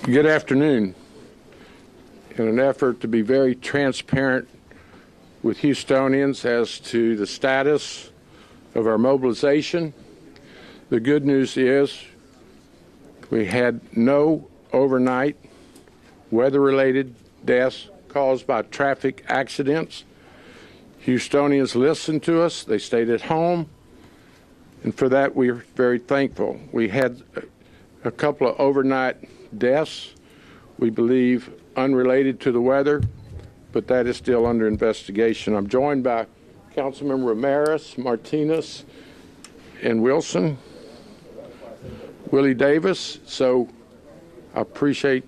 Good afternoon. In an effort to be very transparent with Houstonians as to the status of our mobilization, the good news is we had no overnight weather-related deaths caused by traffic accidents. Houstonians listened to us. They stayed at home, and for that we're very thankful. We had a couple of overnight deaths, we believe unrelated to the weather, but that is still under investigation. I'm joined by Councilmember Ramirez, Martinez, and Willie Davis, so I appreciate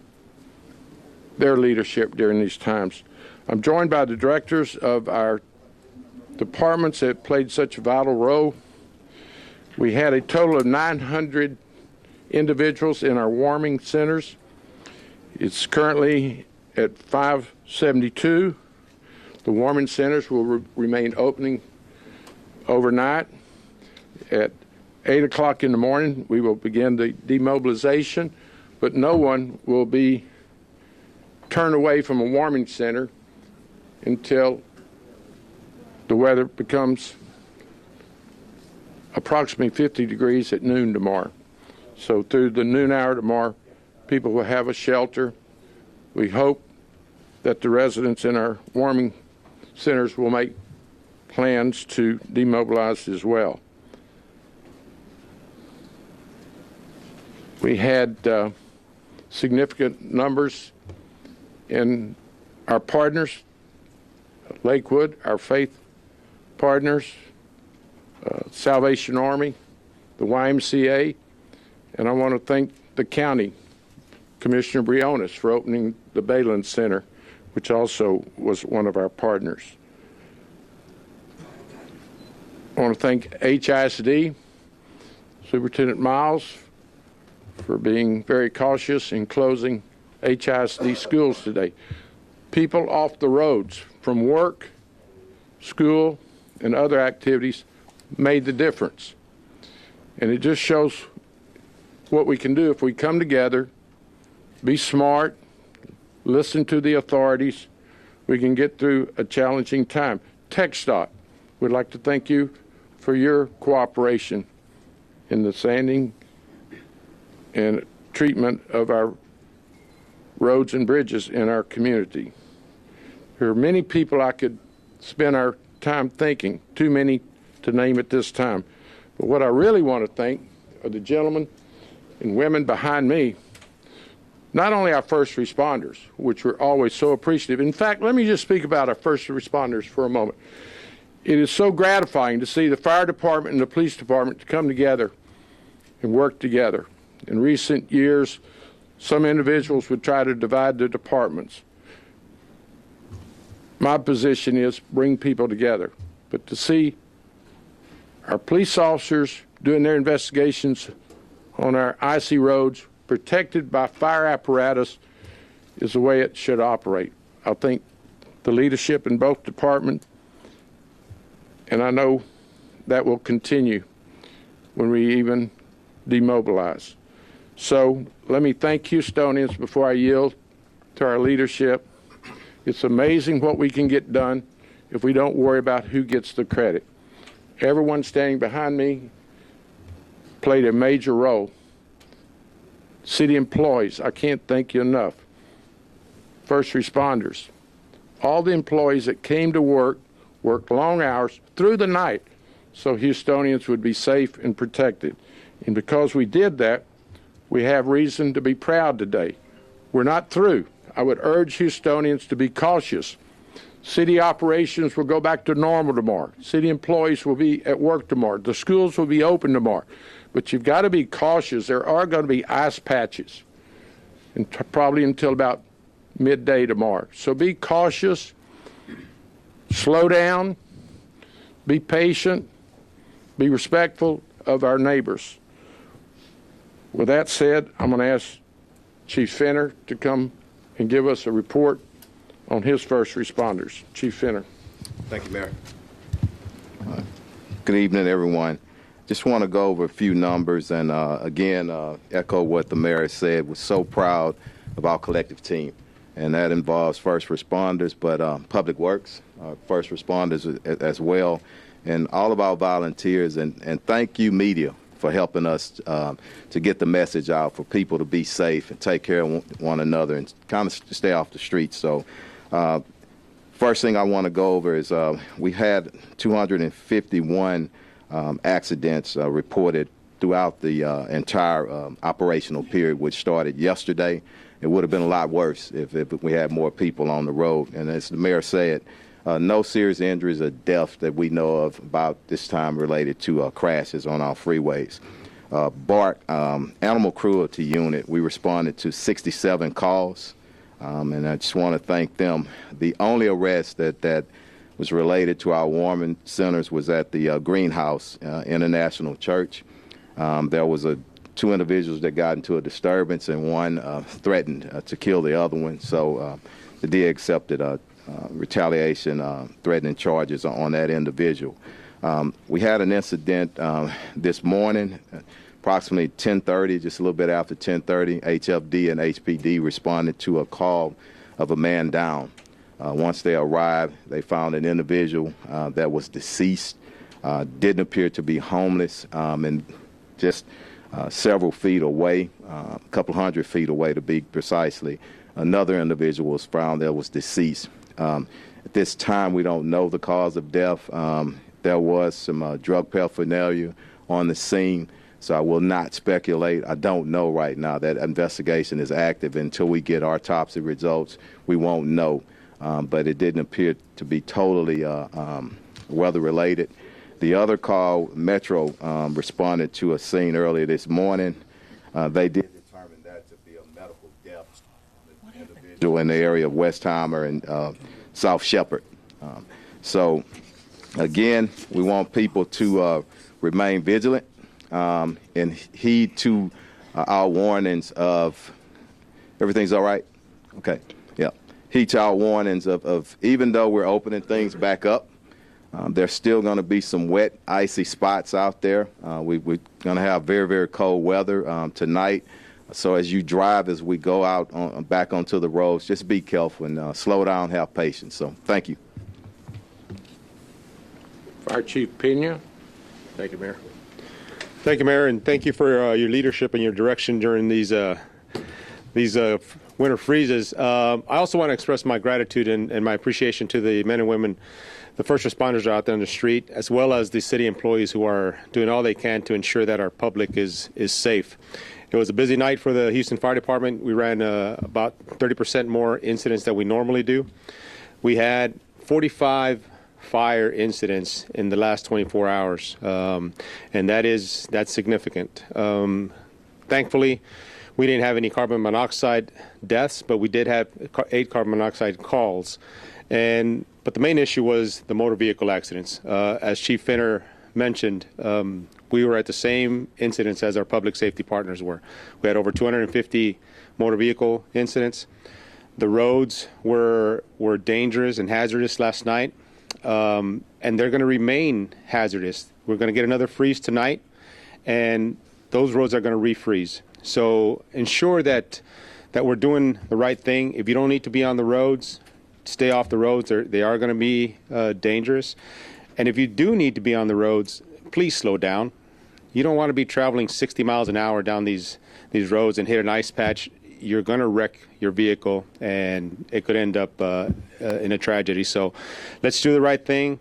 their leadership during these times. I'm joined by the directors of our departments that played such a vital role. We had a total of 900 individuals in our warming centers. It's currently at 572. The warming centers will remain opening overnight. At 8 o'clock in the morning, we will begin the demobilization, but no one will be turned away from a warming center until the weather becomes approximately 50 degrees at noon tomorrow. So through the noon hour tomorrow, people will have a shelter. We hope that the residents in our warming centers will make plans to demobilize as well. We had significant numbers in our partners, Lakewood, our faith partners, Salvation Army, the YMCA, and I want to thank the county, Commissioner Briones, for opening the Balin Center, which also was one of our partners. I want to thank HISD, Superintendent Miles, for being very cautious in closing HISD schools today. People off the roads from work, school, and other activities made the difference. And it just shows what we can do if we come together, be smart, listen to the authorities, we can get through a challenging time. TxDOT, we'd like to thank you for your cooperation in the sanding and treatment of our roads and bridges in our community. There are many people I could spend our time thanking, too many to name at this time. But what I really want to thank are the gentlemen and women behind me, not only our first responders, which we're always so appreciative. In fact, let me just speak about our first responders for a moment. It is so gratifying to see the fire department and the police department come together and work together. In recent years, some individuals would try to divide the departments. My position is bring people together. But to see our police officers doing their investigations on our icy roads, protected by fire apparatus, is the way it should operate. I think the leadership in both departments, and I know that will continue when we even demobilize. So let me thank Houstonians before I yield to our leadership. It's amazing what we can get done if we don't worry about who gets the credit. Everyone standing behind me played a major role. City employees, I can't thank you enough. First responders, all the employees that came to work, worked long hours through the night so Houstonians would be safe and protected. And because we did that, we have reason to be proud today. We're not through. I would urge Houstonians to be cautious. City operations will go back to normal tomorrow. City employees will be at work tomorrow. The schools will be open tomorrow. But you've got to be cautious. There are going to be ice patches, and probably until about midday tomorrow. So be cautious, slow down, be patient, be respectful of our neighbors. With that said, I'm going to ask Chief Finner to come and give us a report on his first responders. Chief Finner. Thank you, Mayor. Good evening, everyone. Just want to go over a few numbers and again echo what the mayor said. We're so proud of our collective team. And that involves first responders, but public works, first responders as well, and all of our volunteers. And thank you, media, for helping us to get the message out for people to be safe and take care of one another and kind of stay off the streets. So first thing I want to go over is we had 251 accidents reported throughout the entire operational period, which started yesterday. It would have been a lot worse if we had more people on the road. And as the mayor said, no serious injuries or deaths that we know of about this time related to crashes on our freeways. BART, Animal Cruelty Unit, we responded to 67 calls, and I just want to thank them. The only arrest that was related to our warming centers was at the Greenhouse International Church. There was two individuals that got into a disturbance, and one threatened to kill the other one. So the DA accepted retaliation, threatening charges on that individual. We had an incident this morning, approximately 10:30, just a little bit after 10:30. HFD and HPD responded to a call of a man down. Once they arrived, they found an individual that was deceased, didn't appear to be homeless, and just several feet away, a couple hundred feet away to be precisely, another individual was found that was deceased. At this time, we don't know the cause of death. There was some drug paraphernalia on the scene, so I will not speculate. I don't know right now. That investigation is active. Until we get autopsy results, we won't know. But it didn't appear to be totally weather-related. The other call, Metro responded to a scene earlier this morning. They did determine that to be a medical death individual in the area of Westheimer and South Shepherd. So, again, we want people to remain vigilant and heed to our warnings of everything's all right? Okay, yeah. Heed to our warnings of even though we're opening things back up, there's still going to be some wet, icy spots out there. We're going to have very, very cold weather tonight. So as you drive, as we go out back onto the roads, just be careful and slow down, have patience. So thank you. Fire Chief Pena. Thank you, Mayor. Thank you, Mayor, and thank you for your leadership and your direction during these winter freezes. I also want to express my gratitude and my appreciation to the men and women, the first responders out there on the street, as well as the city employees who are doing all they can to ensure that our public is safe. It was a busy night for the Houston Fire Department. We ran about 30% more incidents than we normally do. We had 45 fire incidents in the last 24 hours, and that's significant. Thankfully, we didn't have any carbon monoxide deaths, but we did have 8 carbon monoxide calls. But the main issue was the motor vehicle accidents. As Chief Finner mentioned, we were at the same incidents as our public safety partners were. We had over 250 motor vehicle incidents. The roads were dangerous and hazardous last night, and they're going to remain hazardous. We're going to get another freeze tonight, and those roads are going to refreeze. So ensure that we're doing the right thing. If you don't need to be on the roads, stay off the roads. They are going to be dangerous. And if you do need to be on the roads, please slow down. You don't want to be traveling 60 miles an hour down these roads and hit an ice patch. You're going to wreck your vehicle, and it could end up in a tragedy. So let's do the right thing.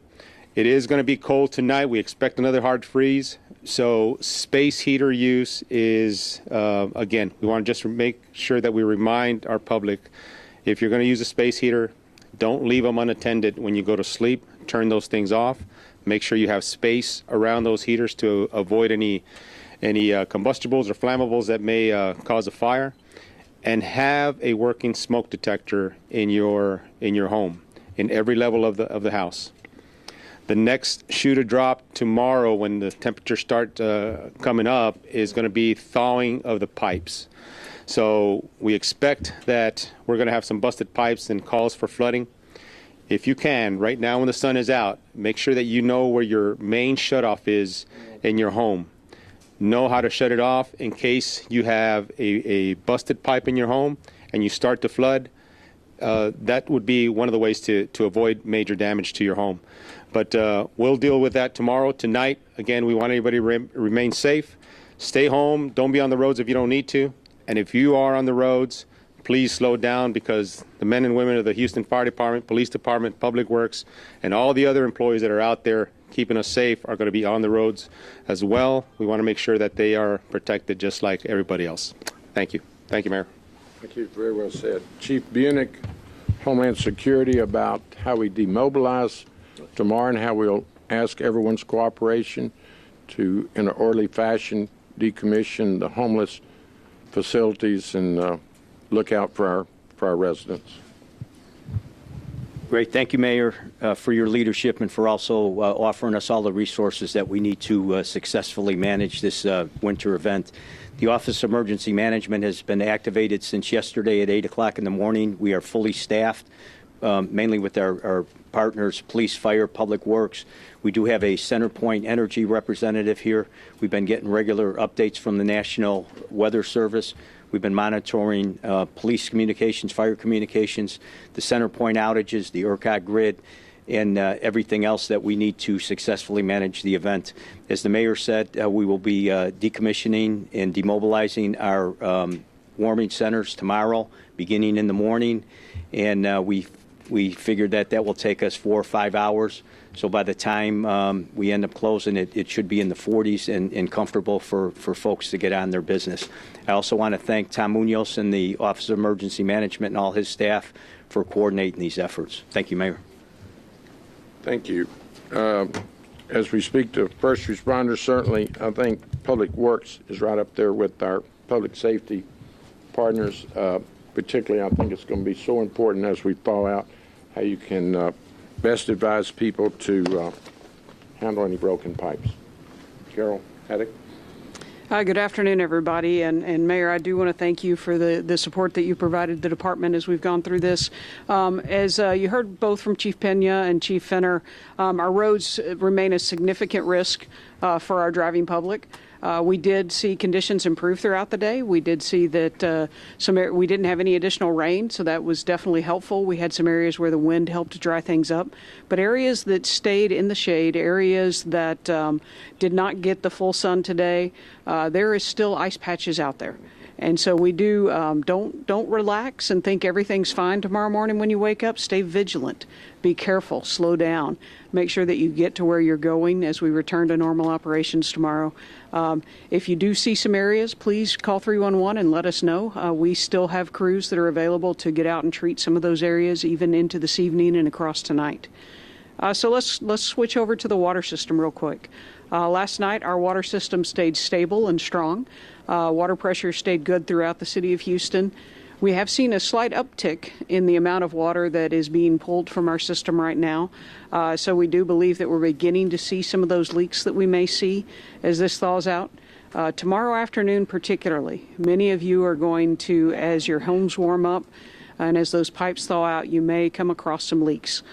It is going to be cold tonight. We expect another hard freeze. So space heater use is, again, we want to just make sure that we remind our public, if you're going to use a space heater, don't leave them unattended when you go to sleep. Turn those things off. Make sure you have space around those heaters to avoid any combustibles or flammables that may cause a fire. And have a working smoke detector in your home, in every level of the house. The next shoe to drop tomorrow, when the temperatures start coming up, is going to be thawing of the pipes. So we expect that we're going to have some busted pipes and calls for flooding. If you can, right now when the sun is out, make sure that you know where your main shutoff is in your home. Know how to shut it off in case you have a busted pipe in your home, and you start to flood, that would be one of the ways to avoid major damage to your home. But we'll deal with that tomorrow. Tonight, again, we want everybody to remain safe. Stay home. Don't be on the roads if you don't need to. And if you are on the roads, please slow down, because the men and women of the Houston Fire Department, Police Department, Public Works, and all the other employees that are out there keeping us safe are going to be on the roads as well. We want to make sure that they are protected just like everybody else. Thank you. Thank you, Mayor. Thank you. Very well said. Chief Buick, Homeland Security, about how we demobilize tomorrow and how we'll ask everyone's cooperation to, in an orderly fashion, decommission the homeless facilities and look out for our residents. Great. Thank you, Mayor, for your leadership and for also offering us all the resources that we need to successfully manage this winter event. The Office of Emergency Management has been activated since yesterday at 8 o'clock in the morning. We are fully staffed, mainly with our partners, police, fire, public works. We do have a CenterPoint Energy representative here. We've been getting regular updates from the National Weather Service. We've been monitoring police communications, fire communications, the CenterPoint outages, the ERCOT grid, and everything else that we need to successfully manage the event. As the mayor said, we will be decommissioning and demobilizing our warming centers tomorrow, beginning in the morning, and we figured that will take us 4 or 5 hours. So by the time we end up closing it should be in the 40s and comfortable for folks to get on their business. I also want to thank Tom Munoz and the Office of Emergency Management and all his staff for coordinating these efforts. Thank you, Mayor. Thank you. As we speak to first responders, certainly I think Public Works is right up there with our public safety partners. Particularly, I think it's going to be so important as we thaw out how you can best advise people to handle any broken pipes. Carol Haddock. Good afternoon, everybody. And Mayor, I do want to thank you for the support that you provided the department as we've gone through this. As you heard both from Chief Pena and Chief Fenner, our roads remain a significant risk for our driving public. We did see conditions improve throughout the day. We did see that we didn't have any additional rain, so that was definitely helpful. We had some areas where the wind helped to dry things up. But areas that stayed in the shade, areas that did not get the full sun today, there is still ice patches out there. And so we do, don't relax and think everything's fine tomorrow morning when you wake up. Stay vigilant. Be careful. Slow down. Make sure that you get to where you're going as we return to normal operations tomorrow. If you do see some areas, please call 311 and let us know. We still have crews that are available to get out and treat some of those areas even into this evening and across tonight. So let's switch over to the water system real quick. Last night, our water system stayed stable and strong. Water pressure stayed good throughout the city of Houston. We have seen a slight uptick in the amount of water that is being pulled from our system right now. So we do believe that we're beginning to see some of those leaks that we may see as this thaws out. Tomorrow afternoon particularly, many of you are going to, as your homes warm up and as those pipes thaw out, you may come across some leaks.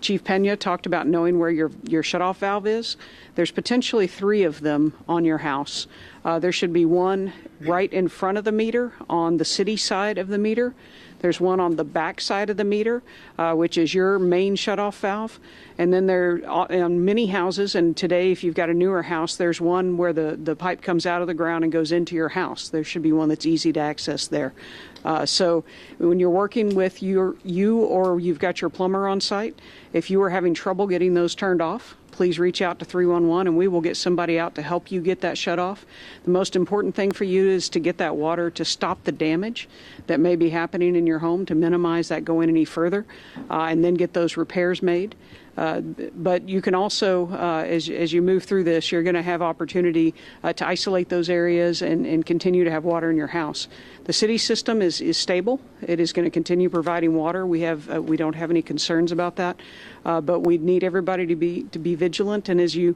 Chief Pena talked about knowing where your shutoff valve is. There's potentially 3 of them on your house. There should be one right in front of the meter on the city side of the meter. There's one on the back side of the meter, which is your main shutoff valve. And then there on many houses, and today if you've got a newer house, there's one where the pipe comes out of the ground and goes into your house. There should be one that's easy to access there. So when you're working with you or you've got your plumber on site, if you are having trouble getting those turned off, please reach out to 311 and we will get somebody out to help you get that shut off. The most important thing for you is to get that water to stop the damage that may be happening in your home, to minimize that going any further, and then get those repairs made. But you can also, as you move through this, you're going to have opportunity to isolate those areas and continue to have water in your house. The city system is stable. It is going to continue providing water. We don't have any concerns about that, but we need everybody to be vigilant. And as you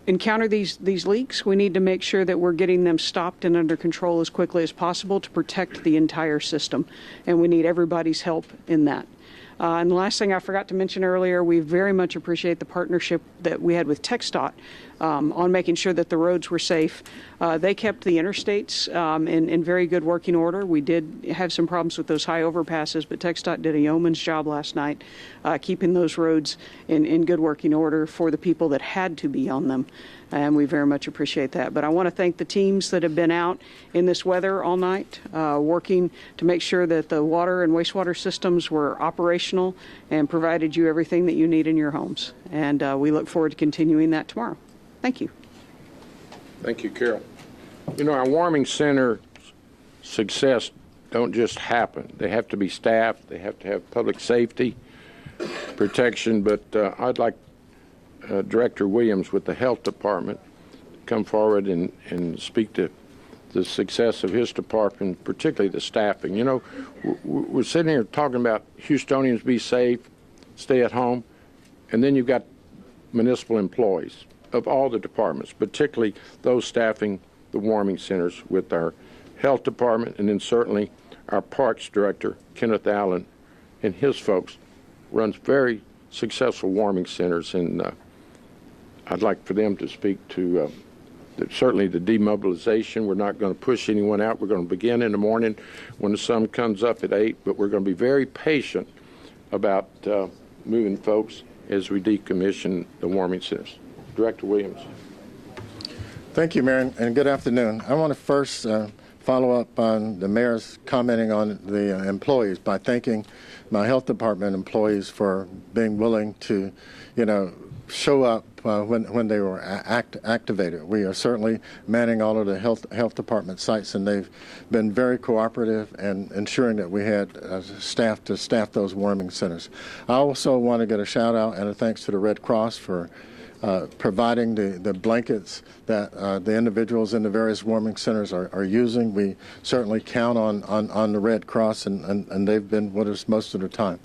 encounter these leaks, we need to make sure that we're getting them stopped and under control as quickly as possible to protect the entire system. And we need everybody's help in that. And the last thing I forgot to mention earlier, we very much appreciate the partnership that we had with TxDOT on making sure that the roads were safe. They kept the interstates in very good working order. We did have some problems with those high overpasses, but TxDOT did a yeoman's job last night keeping those roads in good working order for the people that had to be on them. And we very much appreciate that. But I want to thank the teams that have been out in this weather all night, working to make sure that the water and wastewater systems were operational and provided you everything that you need in your homes. And we look forward to continuing that tomorrow. Thank you. Thank you, Carol. You know, our warming center success don't just happen. They have to be staffed. They have to have public safety protection. But I'd like Director Williams with the Health Department come forward and speak to the success of his department, particularly the staffing. You know, we're sitting here talking about Houstonians be safe, stay at home, and then you've got municipal employees of all the departments, particularly those staffing the warming centers with our Health Department, and then certainly our Parks Director, Kenneth Allen, and his folks runs very successful warming centers, and I'd like for them to speak to certainly the demobilization. We're not going to push anyone out. We're going to begin in the morning when the sun comes up at 8, but we're going to be very patient about moving folks as we decommission the warming centers. Director Williams. Thank you, Mayor, and good afternoon. I want to first follow up on the mayor's commenting on the employees by thanking my health department employees for being willing to, show up when they were activated. We are certainly manning all of the health department sites, and they've been very cooperative and ensuring that we had staff to staff those warming centers. I also want to get a shout out and a thanks to the Red Cross for providing the blankets that the individuals in the various warming centers are using. We certainly count on the Red Cross, and they've been with us most of the time.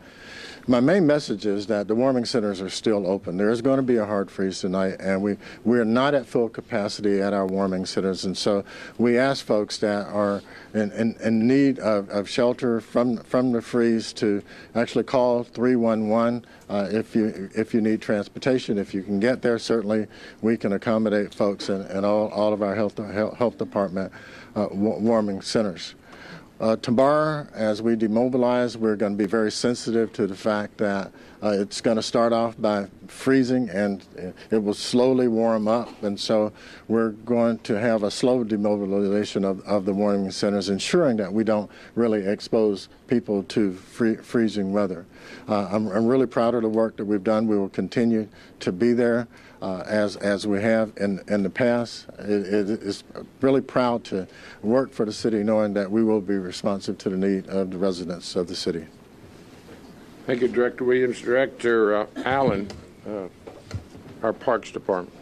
My main message is that the warming centers are still open. There is going to be a hard freeze tonight, and we are not at full capacity at our warming centers, and so we ask folks that are in need of shelter from the freeze to actually call 311 if you need transportation. If you can get there, certainly we can accommodate folks in all of our health department warming centers. Tomorrow, as we demobilize, we're going to be very sensitive to the fact that it's going to start off by freezing and it will slowly warm up, and so we're going to have a slow demobilization of the warming centers, ensuring that we don't really expose people to freezing weather. I'm really proud of the work that we've done. We will continue to be there as we have in the past. It is really proud to work for the city, knowing that we will be responsive to the need of the residents of the city. Thank you, Director Williams. Director Allen, our Parks Department.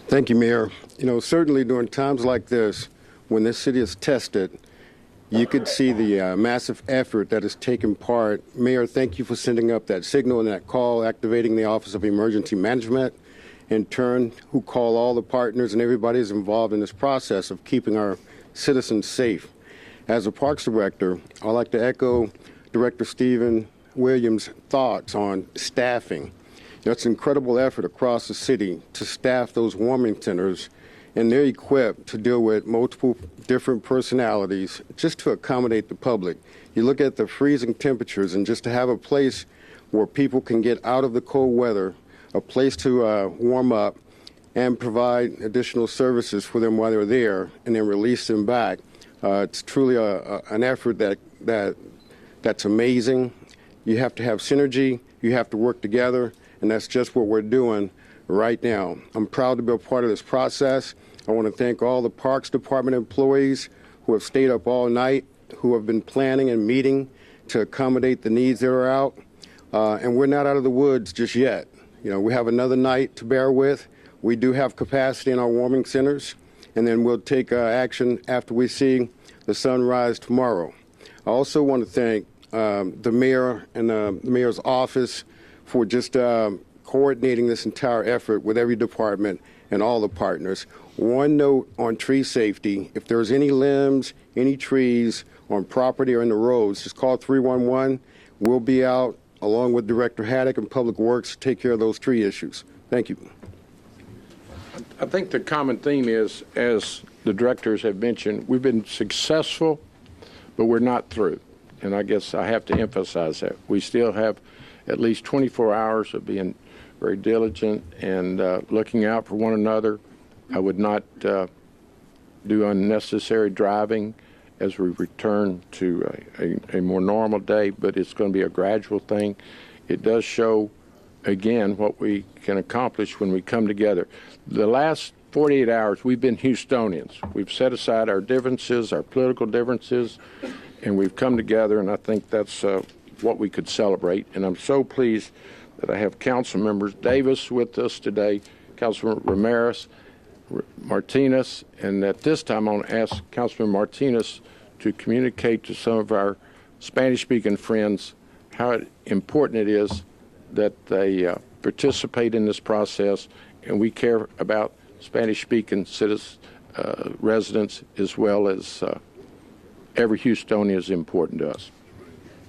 Thank you, Mayor. Certainly during times like this, when this city is tested, you could see the massive effort that has taken part. Mayor, thank you for sending up that signal and that call, activating the Office of Emergency Management, in turn, who call all the partners and everybody is involved in this process of keeping our citizens safe. As a Parks Director, I'd like to echo Director Stephen Williams' thoughts on staffing. It's an incredible effort across the city to staff those warming centers, and they're equipped to deal with multiple different personalities just to accommodate the public. You look at the freezing temperatures, and just to have a place where people can get out of the cold weather, a place to warm up and provide additional services for them while they're there, and then release them back. It's truly an effort that's amazing. You have to have synergy, you have to work together, and that's just what we're doing right now. I'm proud to be a part of this process. I want to thank all the Parks Department employees who have stayed up all night, who have been planning and meeting to accommodate the needs that are out. And we're not out of the woods just yet. We have another night to bear with. We do have capacity in our warming centers, and then we'll take action after we see the sun rise tomorrow. I also want to thank the mayor and the mayor's office for just coordinating this entire effort with every department and all the partners. One note on tree safety: if there's any limbs, any trees on property or in the roads, just call 311. We'll be out along with Director Haddock and Public Works to take care of those tree issues. Thank you. I think the common theme is, as the directors have mentioned, we've been successful, but we're not through. And I guess I have to emphasize that. We still have at least 24 hours of being very diligent and looking out for one another. I would not do unnecessary driving as we return to a more normal day, but it's going to be a gradual thing. It does show, again, what we can accomplish when we come together. The last 48 hours, we've been Houstonians. We've set aside our differences, our political differences, and we've come together, and I think that's what we could celebrate. And I'm so pleased that I have Council Members Davis with us today, Councilman Ramirez, Martinez, and at this time I want to ask Councilman Martinez to communicate to some of our Spanish-speaking friends how important it is that they participate in this process, and we care about Spanish-speaking citizens, residents, as well as every Houstonian is important to us.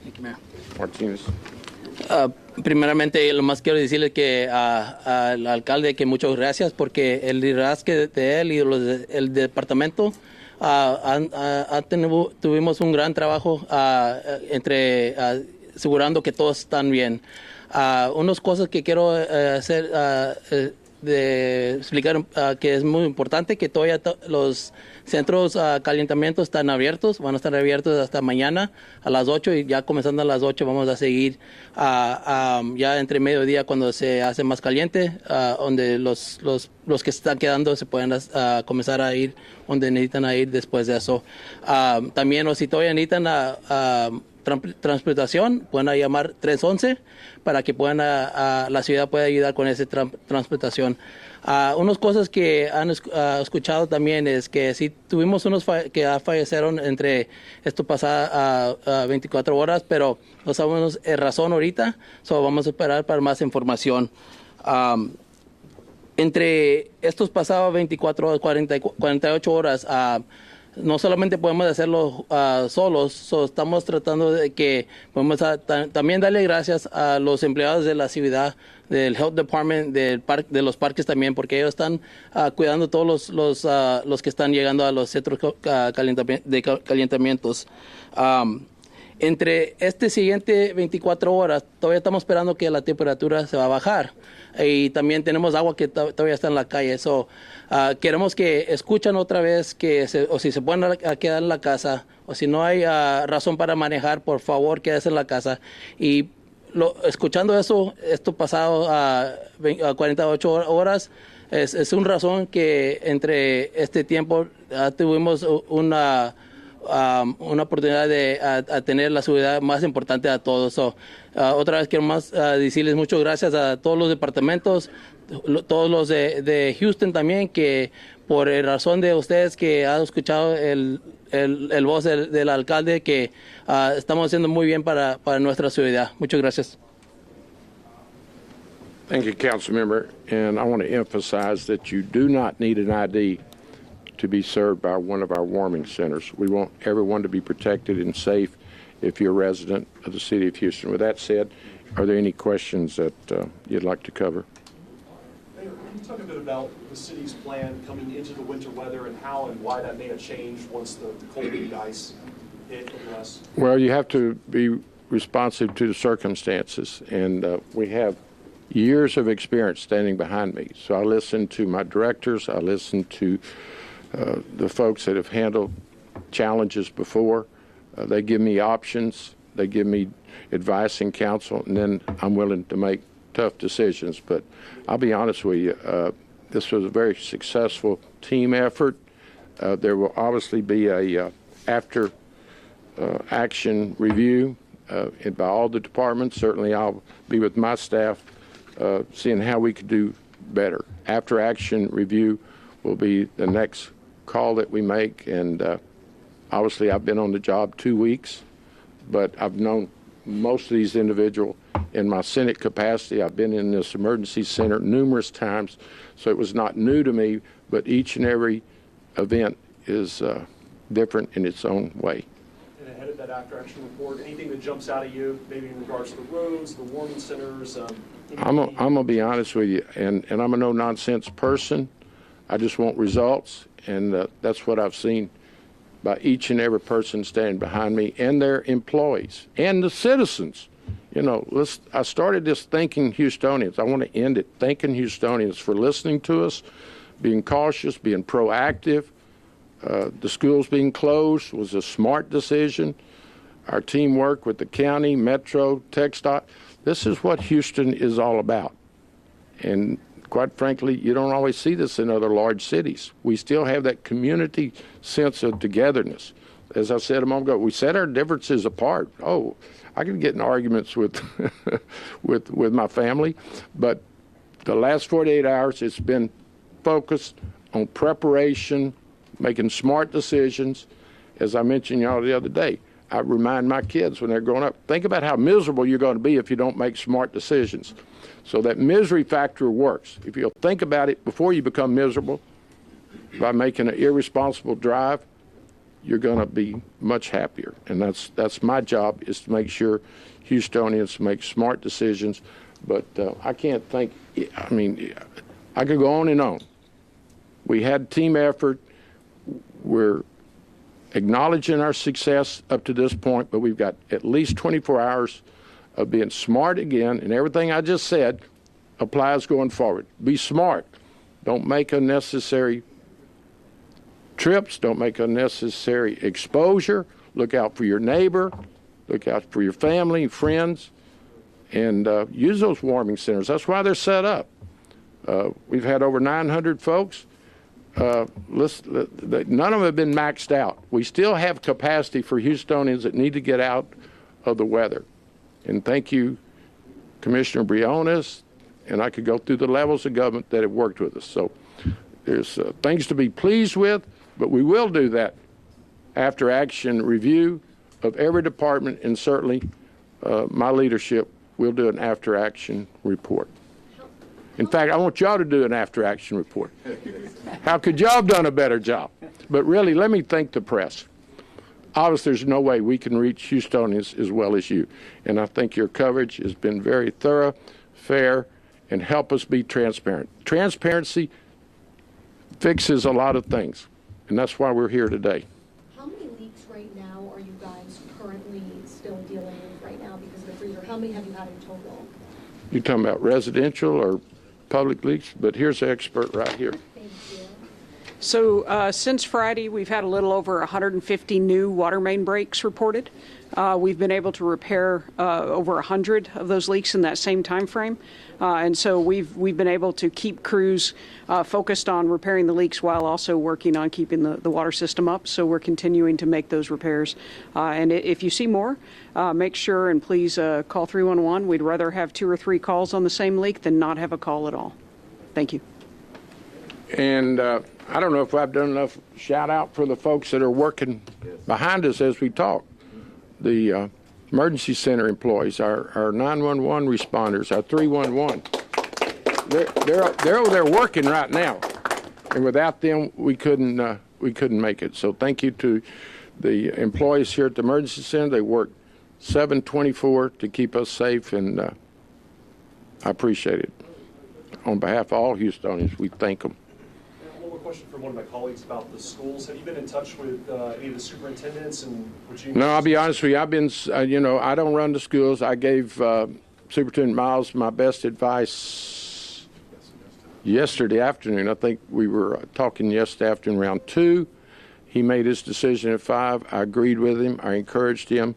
Thank you, Mayor. Martinez. Primeramente, lo más quiero decirle que al alcalde que muchas gracias porque el liderazgo de él y el departamento tuvimos un gran trabajo entre asegurando que todos están bien. Unas cosas que quiero hacer de explicar que es muy importante que todavía los centros calentamientos están abiertos, van a estar abiertos hasta mañana a las 8 y ya comenzando a las 8 vamos a seguir ya entre mediodía cuando se hace más caliente, donde los que están quedando se pueden comenzar a ir donde necesitan ir después de eso. También, o si todavía necesitan transportación, pueden llamar 311 para que la ciudad pueda ayudar con esa transportación. Unas cosas que han escuchado también es que si tuvimos unos que fallecieron entre esto pasada 24 horas, pero no sabemos razón ahorita, vamos a esperar para más información. Entre estos pasados 24 horas, 48 horas, no solamente podemos hacerlo solos, estamos tratando de que podemos también darle gracias a los empleados de la ciudad, del Health Department, de los parques también, porque ellos están cuidando todos los que están llegando a los centros de calentamientos. Entre este siguiente 24 horas, todavía estamos esperando que la temperatura se va a bajar. Y también tenemos agua que todavía está en la calle. Queremos que escuchen otra vez o si se pueden quedar en la casa, o si no hay razón para manejar, por favor, quédese en la casa. Y escuchando esto pasado a 48 horas, es una razón que entre este tiempo tuvimos una oportunidad de tener la seguridad más importante a todos. Otra vez quiero más decirles muchas gracias a todos los departamentos, todos los de Houston también, que por razón de ustedes que han escuchado el voz del alcalde, que estamos haciendo muy bien para nuestra ciudad. Muchas gracias. Thank you, Council Member. And I want to emphasize that you do not need an ID to be served by one of our warming centers. We want everyone to be protected and safe if you're a resident of the city of Houston. With that said, are there any questions that you'd like to cover? Mayor, can you talk a bit about the city's plan coming into the winter weather and how and why that may have changed once the cold and the ice hit in the West? Well, you have to be responsive to the circumstances, and we have years of experience standing behind me. So I listen to my directors, I listen to the folks that have handled challenges before. They give me options, they give me advice and counsel, and then I'm willing to make tough decisions. But I'll be honest with you, this was a very successful team effort. There will obviously be a after action review by all the departments. Certainly I'll be with my staff seeing how we could do better. After action review will be the next call that we make, and obviously I've been on the job 2 weeks, but I've known most of these individuals in my Senate capacity. I've been in this emergency center numerous times, so it was not new to me, but each and every event is different in its own way. And ahead of that after action report, anything that jumps out at you, maybe in regards to the roads, the warming centers? I'm going to be honest with you, and I'm a no-nonsense person. I just want results, and that's what I've seen by each and every person standing behind me and their employees and the citizens. You know, I started this thanking Houstonians. I want to end it thanking Houstonians for listening to us, being cautious, being proactive. The schools being closed was a smart decision. Our teamwork with the county, Metro, TxDOT, this is what Houston is all about. And quite frankly, you don't always see this in other large cities. We still have that community sense of togetherness. As I said a moment ago, we set our differences apart. Oh, I can get in arguments with with my family, but the last 48 hours, it's been focused on preparation, making smart decisions. As I mentioned y'all the other day, I remind my kids when they're growing up, think about how miserable you're going to be if you don't make smart decisions. So that misery factor works. If you'll think about it before you become miserable by making an irresponsible drive, you're going to be much happier. And that's my job, is to make sure Houstonians make smart decisions. But I can't think, I mean, I could go on and on. We had team effort. We're acknowledging our success up to this point, but we've got at least 24 hours of being smart again, and everything I just said applies going forward. Be smart. Don't make unnecessary trips. Don't make unnecessary exposure. Look out for your neighbor. Look out for your family, friends, and use those warming centers. That's why they're set up. We've had over 900 folks. None of them have been maxed out. We still have capacity for Houstonians that need to get out of the weather. And thank you, Commissioner Briones, and I could go through the levels of government that have worked with us. So there's things to be pleased with, but we will do that after action review of every department, and certainly my leadership will do an after action report. In fact, I want y'all to do an after action report. How could y'all have done a better job? But really, let me thank the press. Obviously, there's no way we can reach Houstonians as well as you. And I think your coverage has been very thorough, fair, and help us be transparent. Transparency fixes a lot of things, and that's why we're here today. How many leaks right now are you guys currently still dealing with right now because of the freezer? How many have you had in total? You're talking about residential or public leaks? But here's the expert right here. Thank you. So since Friday, we've had a little over 150 new water main breaks reported. We've been able to repair over 100 of those leaks in that same time frame. And so we've been able to keep crews focused on repairing the leaks while also working on keeping the water system up. So we're continuing to make those repairs. And if you see more, make sure and please call 311. We'd rather have 2 or 3 calls on the same leak than not have a call at all. Thank you. And I don't know if I've done enough shout out for the folks that are working behind us as we talk. The emergency center employees, our 911 responders, our 311. They're over there working right now, and without them, we couldn't make it. So thank you to the employees here at the emergency center. They work 7/24 to keep us safe, and I appreciate it. On behalf of all Houstonians, we thank them. One more question from one of my colleagues about the schools. Have you been in touch with any of the superintendents, and would you? No, I'll be honest with you. I've been, I don't run the schools. I gave Superintendent Miles my best advice yesterday afternoon. I think we were talking yesterday afternoon around 2. He made his decision at 5. I agreed with him. I encouraged him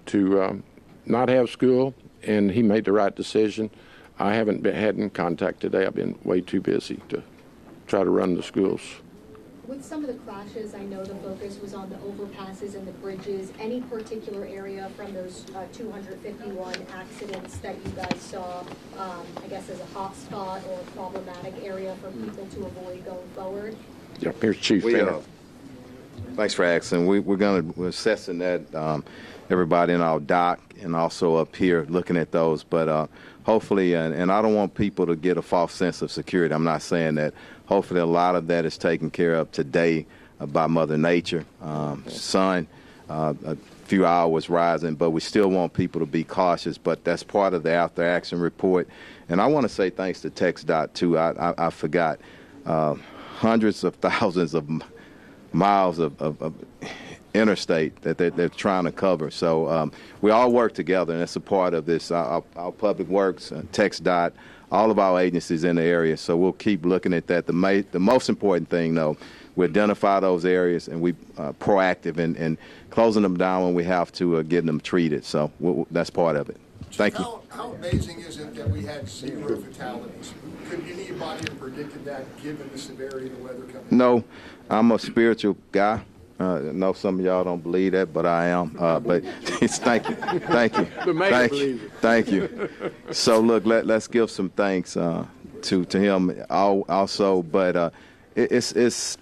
to not have school, and he made the right decision. I haven't had in contact today. I've been way too busy to try to run the schools. With some of the crashes, I know the focus was on the overpasses and the bridges. Any particular area from those 251 accidents that you guys saw, I guess, as a hot spot or a problematic area for people to avoid going forward? Yep, here's Chief Fenner. Thanks for asking. We're assessing that, everybody in our dock and also up here looking at those. But hopefully, and I don't want people to get a false sense of security. I'm not saying that. Hopefully, a lot of that is taken care of today by Mother Nature. Sun, a few hours rising, but we still want people to be cautious. But that's part of the after action report. And I want to say thanks to TxDOT too. I forgot. hundreds of thousands of miles of interstate that they're trying to cover. So we all work together, and that's a part of this. Our Public Works, TxDOT, all of our agencies in the area. So we'll keep looking at that. The most important thing, though, we identify those areas and we proactive in closing them down when we have to, getting them treated. So that's part of it. Thank you. How amazing is it that we had 0 fatalities? Could anybody have predicted that given the severity of the weather coming? No, I'm a spiritual guy. I know some of y'all don't believe that, but I am. But thank you. The mayor believes it. Thank you. So look, let's give some thanks to him also. But it's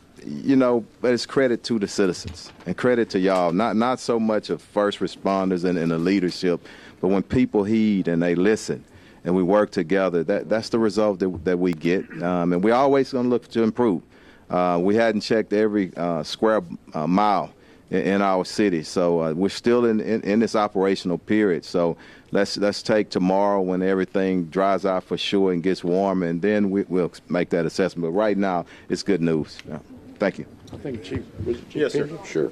but it's credit to the citizens and credit to y'all. Not so much of first responders and the leadership, but when people heed and they listen and we work together, that's the result that we get. And we're always going to look to improve. We hadn't checked every square mile in our city, so we're still in this operational period. So let's take tomorrow when everything dries out for sure and gets warm, and then we'll make that assessment. But right now, it's good news. Thank you. I think Chief, was it Chief Yes, sir. Pena? Sure.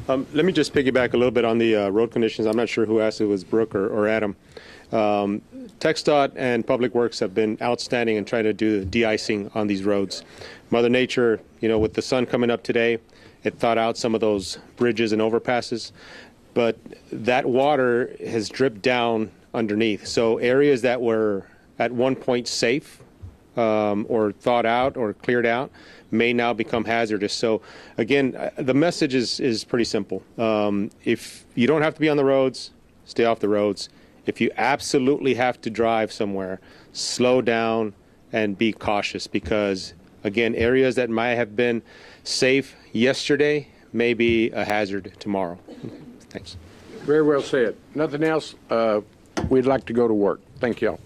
Let me just piggyback a little bit on the road conditions. I'm not sure who asked it, was Brooke or Adam. TxDOT and Public Works have been outstanding in trying to do the de-icing on these roads. Mother Nature, with the sun coming up today, it thawed out some of those bridges and overpasses, but that water has dripped down underneath. So areas that were at one point safe or thawed out or cleared out may now become hazardous. So again, the message is pretty simple. If you don't have to be on the roads, stay off the roads. If you absolutely have to drive somewhere, slow down and be cautious, because again, areas that might have been safe yesterday may be a hazard tomorrow. Thanks. Very well said. Nothing else. We'd like to go to work. Thank y'all.